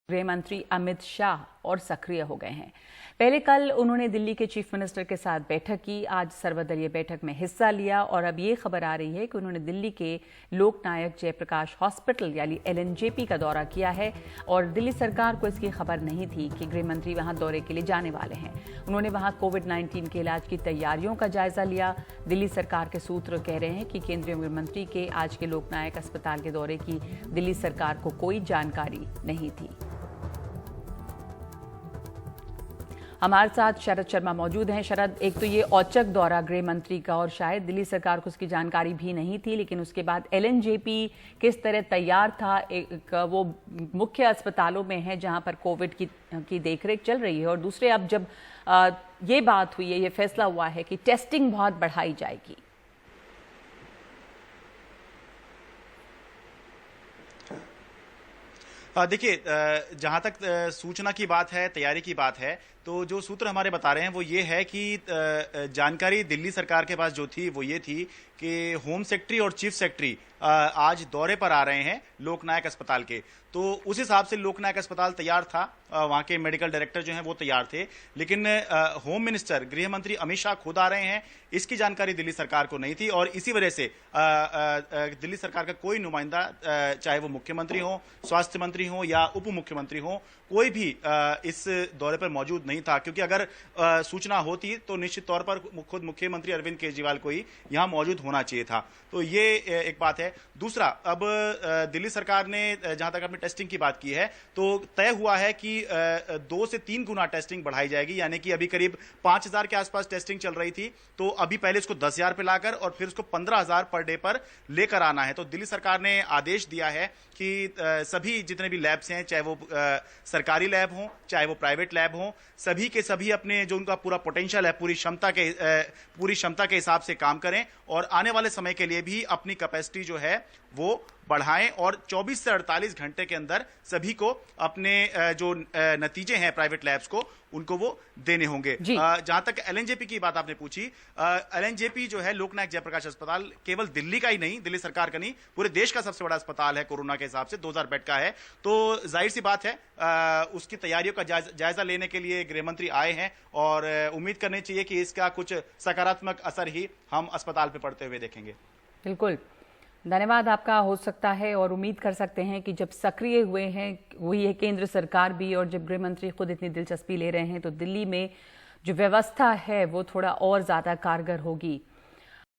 गृह मंत्री अमित शाह और सक्रिय हो गए हैं। पहले कल उन्होंने दिल्ली के चीफ मिनिस्टर के साथ बैठक की, आज सर्वदलीय बैठक में हिस्सा लिया और अब ये खबर आ रही है कि उन्होंने दिल्ली के लोकनायक जयप्रकाश हॉस्पिटल यानी LNJP का दौरा किया है और दिल्ली सरकार को इसकी खबर नहीं थी कि गृह मंत्री वहां दौरे के लिए जाने वाले हैं। उन्होंने वहां कोविड-19 के इलाज की तैयारियों का जायजा लिया। दिल्ली सरकार के सूत्र कह रहे हैं कि केंद्रीय गृह मंत्री के आज के लोकनायक अस्पताल के दौरे की दिल्ली सरकार को कोई जानकारी नहीं थी। हमारे साथ शरद शर्मा मौजूद हैं। शरद, एक तो ये औचक दौरा गृह मंत्री का और शायद दिल्ली सरकार को उसकी जानकारी भी नहीं थी, लेकिन उसके बाद LNJP किस तरह तैयार था? एक वो मुख्य अस्पतालों में है जहां पर कोविड की देखरेख चल रही है और दूसरे अब जब ये बात हुई है, ये फैसला हुआ है कि टेस्टिंग बहुत बढ़ाई जाएगी। देखिए, जहाँ तक सूचना की बात है, तैयारी की बात है, तो जो सूत्र हमारे बता रहे हैं वो ये है कि जानकारी दिल्ली सरकार के पास जो थी वो ये थी कि होम सेक्रेटरी और चीफ सेक्रेटरी आज दौरे पर आ रहे हैं लोकनायक अस्पताल के। तो उस हिसाब से लोकनायक अस्पताल तैयार था, वहाँ के मेडिकल डायरेक्टर जो हैं वो तैयार थे, लेकिन होम मिनिस्टर गृह मंत्री अमित शाह खुद आ रहे हैं, इसकी जानकारी दिल्ली सरकार को नहीं थी और इसी वजह से दिल्ली सरकार का कोई नुमाइंदा, चाहे वो मुख्यमंत्री हो, स्वास्थ्य मंत्री हो या उप मुख्यमंत्री हो, कोई भी इस दौरे पर मौजूद नहीं था। क्योंकि अगर सूचना होती तो निश्चित तौर पर खुद मुख्यमंत्री अरविंद केजरीवाल को ही यहाँ मौजूद होना चाहिए था। तो ये एक बात है। दूसरा, अब दिल्ली सरकार ने जहां तक अपनी टेस्टिंग की बात की है तो तय हुआ है कि 2 से 3 गुना टेस्टिंग बढ़ाई जाएगी, यानी कि अभी करीब 5,000 के आसपास टेस्टिंग चल रही थी, तो अभी पहले इसको 10,000 पे लाकर और फिर उसको 15,000 पर डे पर लेकर आना है। तो दिल्ली सरकार ने आदेश दिया है कि सभी जितने भी लैब्स हैं, चाहे वो सरकारी लैब हों चाहे वो प्राइवेट लैब हों, सभी के सभी अपने जो उनका पूरा पोटेंशियल है, पूरी क्षमता के हिसाब से काम करें और आने वाले समय के लिए भी अपनी कैपेसिटी जो है वो बढ़ाएं और 24 से 48 घंटे के अंदर सभी को अपने जो नतीजे हैं प्राइवेट लैब्स को उनको वो देने होंगे। जहां तक LNJP की बात आपने पूछी, LNJP जो है लोकनायक जयप्रकाश अस्पताल केवल दिल्ली का ही नहीं, दिल्ली सरकार का नहीं, पूरे देश का सबसे बड़ा अस्पताल है कोरोना के हिसाब से, 2000 बेड का है। तो जाहिर सी बात है उसकी तैयारियों का जायजा लेने के लिए गृह मंत्री आए हैं और उम्मीद करनी चाहिए कि इसका कुछ सकारात्मक असर ही हम अस्पताल पे पड़ते हुए देखेंगे। बिल्कुल, धन्यवाद आपका। हो सकता है और उम्मीद कर सकते हैं कि जब सक्रिय हुए हैं, वही है केंद्र सरकार भी, और जब गृह मंत्री खुद इतनी दिलचस्पी ले रहे हैं तो दिल्ली में जो व्यवस्था है वो थोड़ा और ज्यादा कारगर होगी।